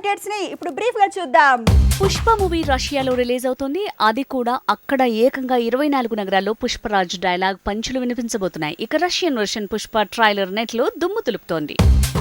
Updates ని ఇప్పుడు brief గా చూద్దాం. పుష్ప మూవీ రష్యాలో రిలీజ్ అవుతుంది. అది కూడా అక్కడ ఏకంగా 24 నగరాల్లో పుష్పరాజ్ డైలాగ్ పంచులు వినిపించబోతున్నాయి. ఇక Russian version Pushpa trailer net లో దుమ్ము తులుపుతోంది.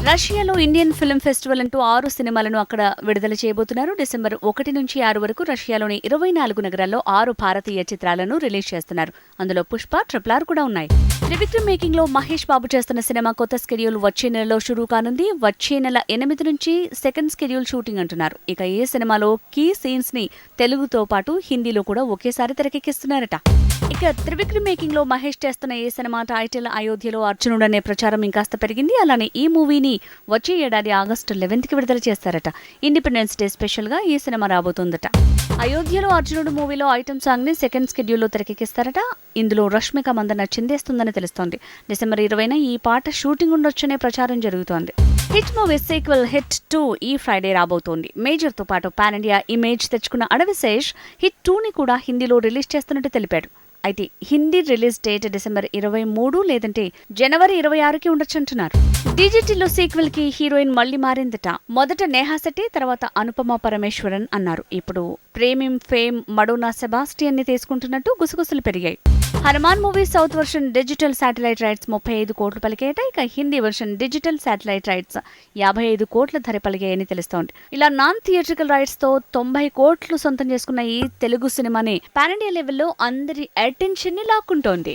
రష్యాలో ఇండియన్ ఫిల్మ్ ఫెస్టివల్ అంటూ 6 సినిమాలను అక్కడ విడుదల చేయబోతున్నారు. డిసెంబర్ 1 నుంచి 6 వరకు రష్యాలోని 24 నగరాల్లో 6 భారతీయ చిత్రాలను రిలీజ్ చేస్తున్నారు. అందులో పుష్ప, RRR కూడా ఉన్నాయి. త్రివిక్రమ్ మేకింగ్ లో మహేష్ బాబు చేస్తున్న సినిమా కొత్త స్కెడ్యూల్ వచ్చే నెలలో షురూ కానుంది. వచ్చే నెల 8 నుంచి సెకండ్ స్కెడ్యూల్ షూటింగ్ అంటున్నారు. ఇక ఈ సినిమాలో కీ సీన్స్ ని తెలుగుతో పాటు హిందీలో కూడా ఒకేసారి తెరకెక్కిస్తున్నారట. ఇక త్రివిక్రమ్ మేకింగ్ లో మహేష్ చేస్తున్న ఈ సినిమా టైటిల్ అయోధ్యలో అర్జునుడు అనే ప్రచారం ఇంకాస్త పెరిగింది. అలానే ఈ మూవీని వచ్చే ఏడాది ఆగస్టు 11 కి విడుదల చేస్తారట. ఇండిపెండెన్స్ డే స్పెషల్ గా ఈ సినిమా రాబోతుందట. అయోధ్యలో అర్జునుడు మూవీలో ఐటమ్ సాంగ్ ని సెకండ్ స్కెడ్యూల్లో తెరకెక్కిస్తారట. ఇందులో రష్మిక మందన చిందేస్తుందని తెలుస్తోంది. డిసెంబర్ 20న ఈ పాట షూటింగ్ ఉండొచ్చనే ప్రచారం జరుగుతోంది. హిట్ మూవీ సీక్వెల్ హిట్ 2 ఈ ఫ్రైడే రాబోతోంది. మేజర్ తో పాటు పాన్ ఇండియా ఇమేజ్ తెచ్చుకున్న అడవిశేష్ హిట్ 2ని కూడా హిందీలో రిలీజ్ చేస్తున్నట్టు తెలిపాడు. అయితే హిందీ రిలీజ్ డేట్ డిసెంబర్ 23 లేదంటే జనవరి 26కి ఉండొచ్చంటున్నారు. డిజిటల్లో సీక్వెల్ కి హీరోయిన్ మళ్లీ మారిందట. మొదట నేహా శెట్టి, తర్వాత అనుపమ పరమేశ్వరన్ అన్నారు. ఇప్పుడు ప్రేమిం ఫేమ్ మడోనా సెబాస్టియన్ ని తీసుకుంటున్నట్టు గుసగుసలు పెరిగాయి. Hanuman movie south version digital satellite rights 35 కోట్లు పలికేట. ఇక Hindi version digital satellite rights 55 కోట్ల ధర పలికాయని తెలుస్తోంది. ఇలా నాన్ థియేట్రికల్ రైట్స్ తో 90 కోట్లు సొంతం చేసుకున్న ఈ తెలుగు సినిమాని పాన్ ఇండియా లెవెల్లో అందరి అటెన్షన్ ని లాక్కుంటోంది.